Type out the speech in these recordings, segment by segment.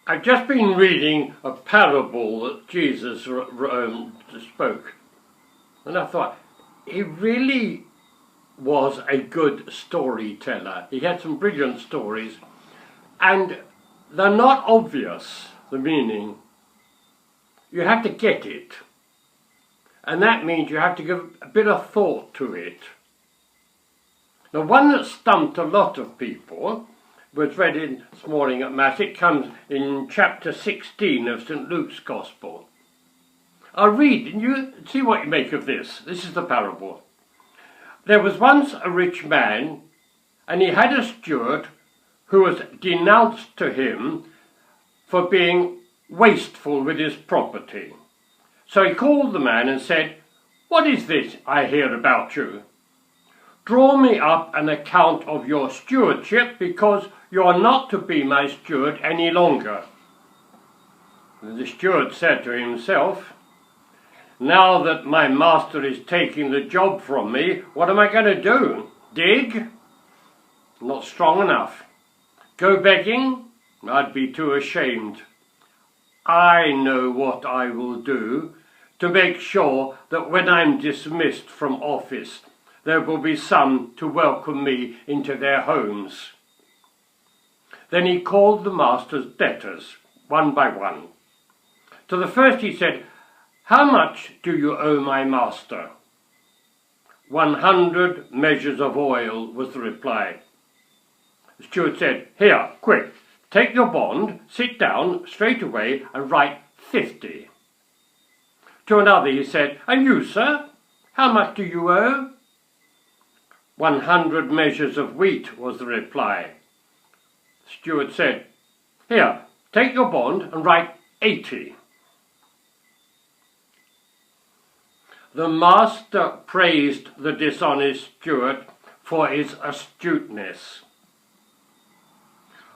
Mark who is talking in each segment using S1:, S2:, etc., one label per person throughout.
S1: I've just been reading a parable that Jesus spoke, and I thought he really was a good storyteller. He had some brilliant stories, and they're not obvious, the meaning. You have to get it, and that means you have to give a bit of thought to it. The one that stumped a lot of people was read in this morning at Mass. It comes in chapter 16 of St. Luke's Gospel. I'll read, and you see what you make of this. This is the parable. There was once a rich man, and he had a steward who was denounced to him for being wasteful with his property. So he called the man and said, "What is this I hear about you? Draw me up an account of your stewardship, because you are not to be my steward any longer." And the steward said to himself, "Now that my master is taking the job from me, what am I going to do? Dig? Not strong enough. Go begging? I'd be too ashamed. I know what I will do to make sure that when I'm dismissed from office, there will be some to welcome me into their homes." Then he called the master's debtors, one by one. To the first he said, "How much do you owe my master?" 100 measures of oil, was the reply. The steward said, "Here, quick, take your bond, sit down straight away and write 50. To another he said, "And you, sir, how much do you owe?" 100 measures of wheat, was the reply. The steward said, "Here, take your bond and write 80. The master praised the dishonest steward for his astuteness.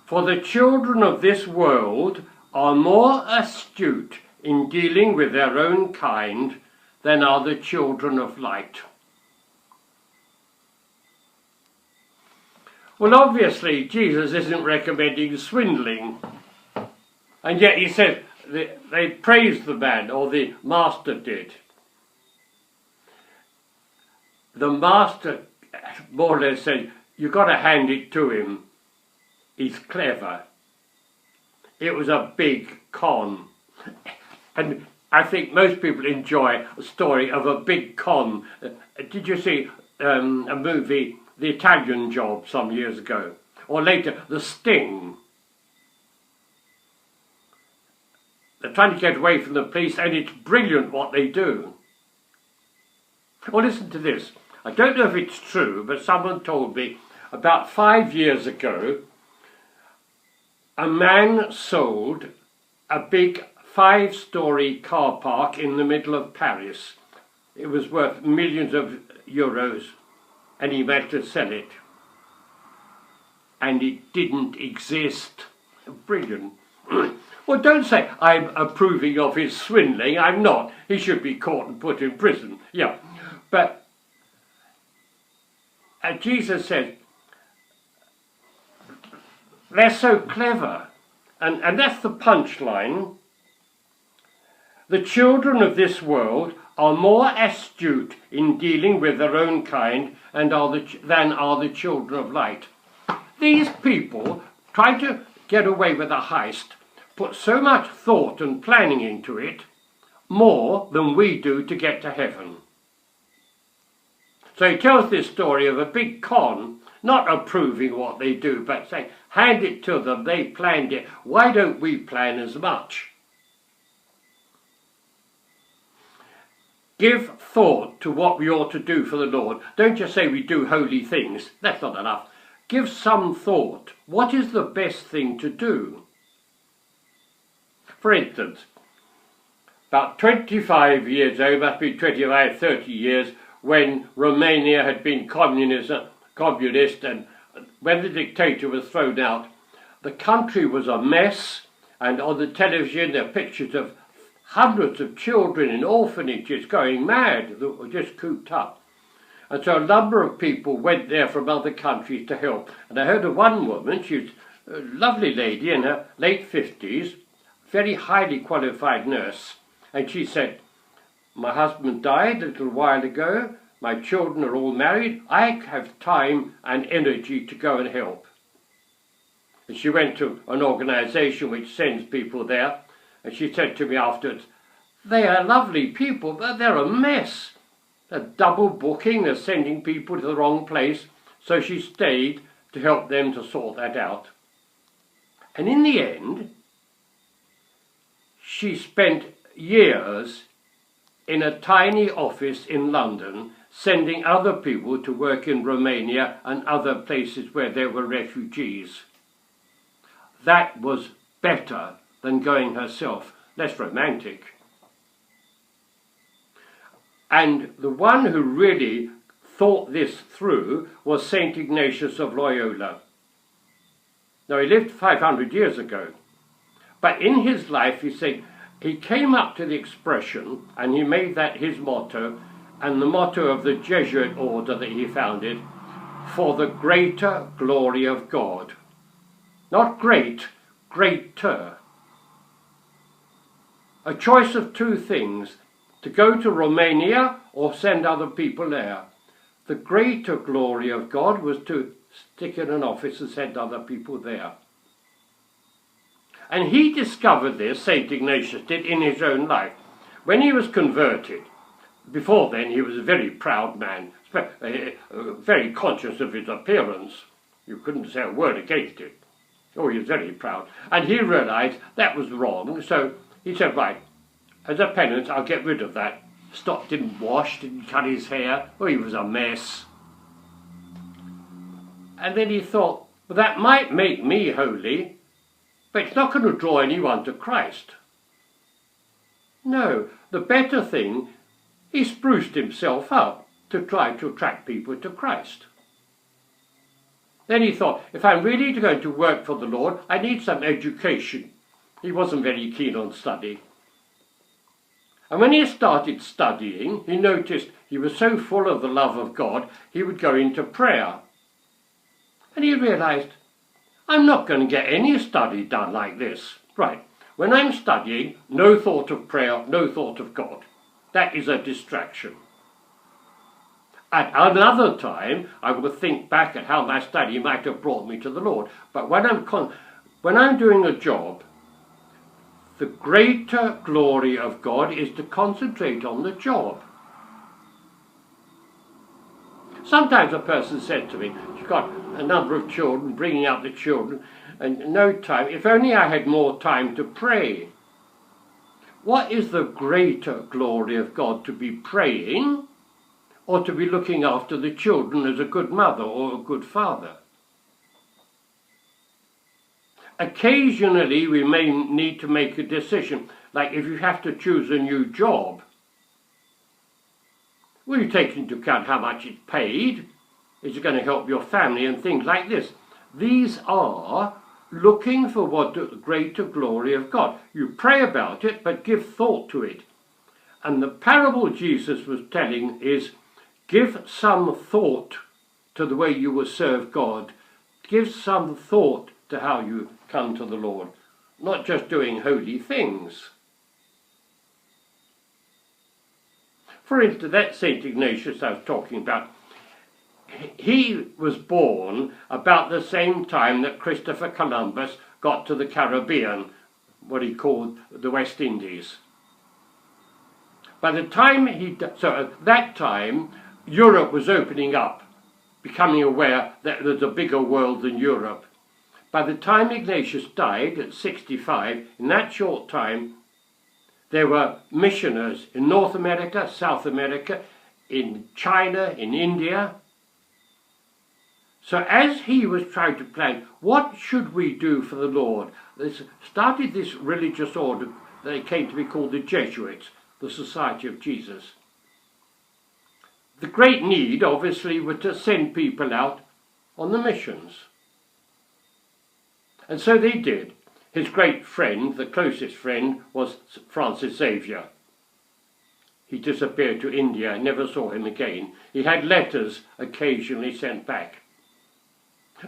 S1: For the children of this world are more astute in dealing with their own kind than are the children of light. Well, obviously, Jesus isn't recommending swindling. And yet he said they praised the man, or the master did. The master more or less said, "You've got to hand it to him. He's clever." It was a big con. And I think most people enjoy a story of a big con. Did you see a movie, The Italian Job, some years ago? Or later, The Sting. They're trying to get away from the police, and it's brilliant what they do. Well, listen to this. I don't know if it's true, but someone told me about 5 years ago, a man sold a big 5-story car park in the middle of Paris. It was worth millions of euros, and he managed to sell it. And it didn't exist. Brilliant. Well, don't say I'm approving of his swindling. I'm not. He should be caught and put in prison. Yeah. But Jesus said, they're so clever. And that's the punchline. The children of this world are more astute in dealing with their own kind than are the children of light. These people try to get away with a heist, put so much thought and planning into it, more than we do to get to heaven. So he tells this story of a big con, not approving what they do, but saying, hand it to them, they planned it, why don't we plan as much? Give thought to what we ought to do for the Lord. Don't just say we do holy things, that's not enough. Give some thought. What is the best thing to do? For instance, about 25 years ago, must be 25, 30 years, when Romania had been communist, and when the dictator was thrown out, the country was a mess, and on the television there are pictures of hundreds of children in orphanages going mad that were just cooped up. And so a number of people went there from other countries to help. And I heard of one woman, she was a lovely lady in her late 50s, very highly qualified nurse, and she said, "My husband died a little while ago, my children are all married, I have time and energy to go and help." And she went to an organisation which sends people there, and she said to me afterwards, "They are lovely people, but they're a mess. They're double booking, they're sending people to the wrong place." So she stayed to help them to sort that out. And in the end, she spent years in a tiny office in London, sending other people to work in Romania and other places where there were refugees. That was better than going herself, less romantic. And the one who really thought this through was St. Ignatius of Loyola. Now, he lived 500 years ago, but in his life, he said, he came up to the expression, and he made that his motto, and the motto of the Jesuit order that he founded, "For the greater glory of God." Not great, greater. A choice of two things, to go to Romania or send other people there. The greater glory of God was to stick in an office and send other people there. And he discovered this, St. Ignatius did, in his own life. When he was converted, before then he was a very proud man, very conscious of his appearance. You couldn't say a word against it. Oh, he was very proud. And he realized that was wrong, so he said, right, as a penance, I'll get rid of that. Didn't wash, didn't cut his hair. Oh, he was a mess. And then he thought, well, that might make me holy, but it's not going to draw anyone to Christ. No, the better thing, he spruced himself up to try to attract people to Christ. Then he thought, if I'm really going to work for the Lord, I need some education. He wasn't very keen on study. And when he started studying, he noticed he was so full of the love of God, he would go into prayer. And he realized, I'm not going to get any study done like this. Right, when I'm studying, no thought of prayer, no thought of God. That is a distraction. At another time, I will think back at how my study might have brought me to the Lord. But when I'm doing a job, the greater glory of God is to concentrate on the job. Sometimes a person said to me, she's got a number of children, bringing up the children, and no time. If only I had more time to pray. What is the greater glory of God, to be praying or to be looking after the children as a good mother or a good father? Occasionally we may need to make a decision, like if you have to choose a new job. Will you take into account how much it's paid? Is it going to help your family and things like this? These are looking for what the greater glory of God. You pray about it, but give thought to it. And the parable Jesus was telling is, give some thought to the way you will serve God. Give some thought to how you come to the Lord. Not just doing holy things. For instance, that St. Ignatius I was talking about, he was born about the same time that Christopher Columbus got to the Caribbean, what he called the West Indies. By the time so at that time, Europe was opening up, becoming aware that there's a bigger world than Europe. By the time Ignatius died at 65, in that short time, there were missioners in North America, South America, in China, in India. So as he was trying to plan, what should we do for the Lord? Started this religious order that came to be called the Jesuits, the Society of Jesus. The great need, obviously, was to send people out on the missions. And so they did. His great friend, the closest friend, was Francis Xavier. He disappeared to India, never saw him again. He had letters occasionally sent back.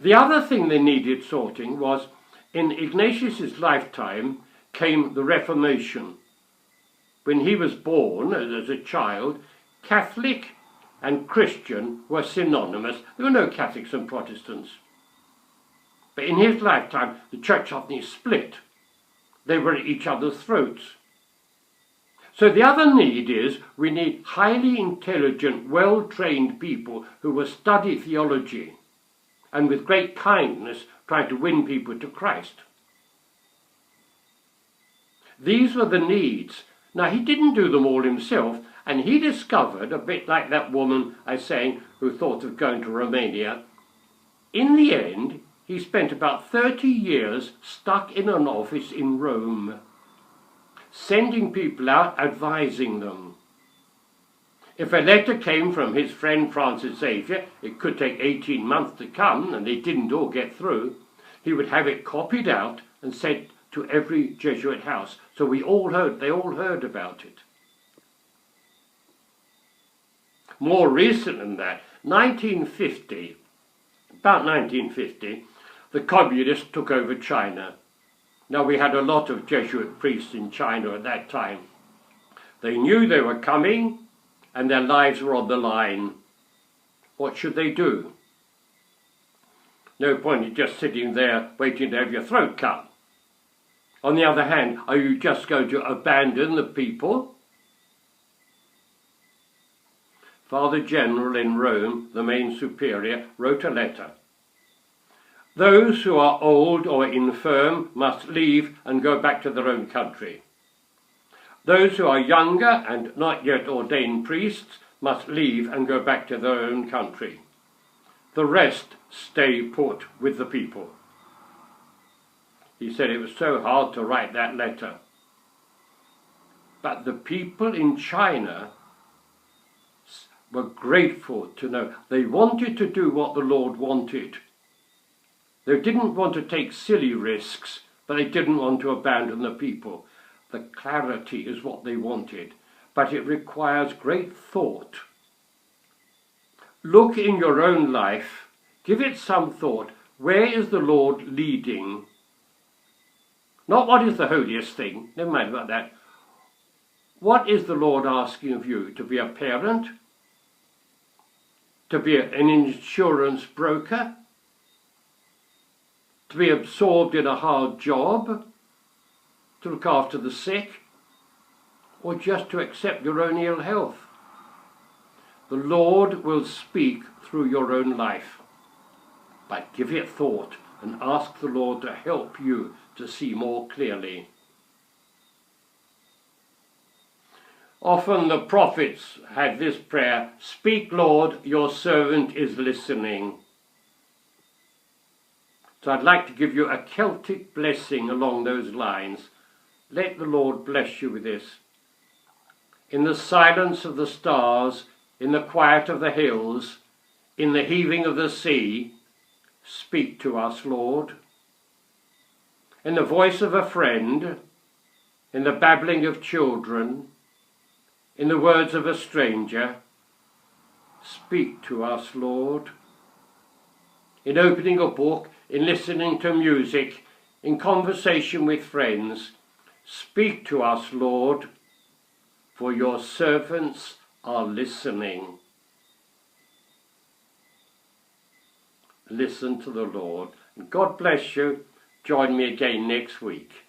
S1: The other thing they needed sorting was, in Ignatius's lifetime came the Reformation. When he was born as a child, Catholic and Christian were synonymous. There were no Catholics and Protestants. But in his lifetime, the church suddenly split. They were at each other's throats. So the other need is, we need highly intelligent, well-trained people who will study theology and with great kindness try to win people to Christ. These were the needs. Now, he didn't do them all himself, and he discovered, a bit like that woman I was saying who thought of going to Romania, in the end, he spent about 30 years stuck in an office in Rome, sending people out, advising them. If a letter came from his friend Francis Xavier, it could take 18 months to come, and they didn't all get through, he would have it copied out and sent to every Jesuit house. So they all heard about it. More recent than that, about 1950, the communists took over China. Now, we had a lot of Jesuit priests in China at that time. They knew they were coming and their lives were on the line. What should they do? No point in just sitting there waiting to have your throat cut. On the other hand, are you just going to abandon the people? Father General in Rome, the main superior, wrote a letter. Those who are old or infirm must leave and go back to their own country. Those who are younger and not yet ordained priests must leave and go back to their own country. The rest stay put with the people. He said it was so hard to write that letter. But the people in China were grateful to know. They wanted to do what the Lord wanted. They didn't want to take silly risks, but they didn't want to abandon the people. The clarity is what they wanted, but it requires great thought. Look in your own life, give it some thought. Where is the Lord leading? Not what is the holiest thing, never mind about that. What is the Lord asking of you? To be a parent? To be an insurance broker? To be absorbed in a hard job? To look after the sick? Or just to accept your own ill health? The Lord will speak through your own life. But give it thought and ask the Lord to help you to see more clearly. Often the prophets had this prayer, "Speak, Lord, your servant is listening." So I'd like to give you a Celtic blessing along those lines. Let the Lord bless you with this. In the silence of the stars, in the quiet of the hills, in the heaving of the sea, speak to us, Lord. In the voice of a friend, in the babbling of children, in the words of a stranger, speak to us, Lord. In opening a book, in listening to music, in conversation with friends, speak to us, Lord, for your servants are listening. Listen to the Lord. And God bless you. Join me again next week.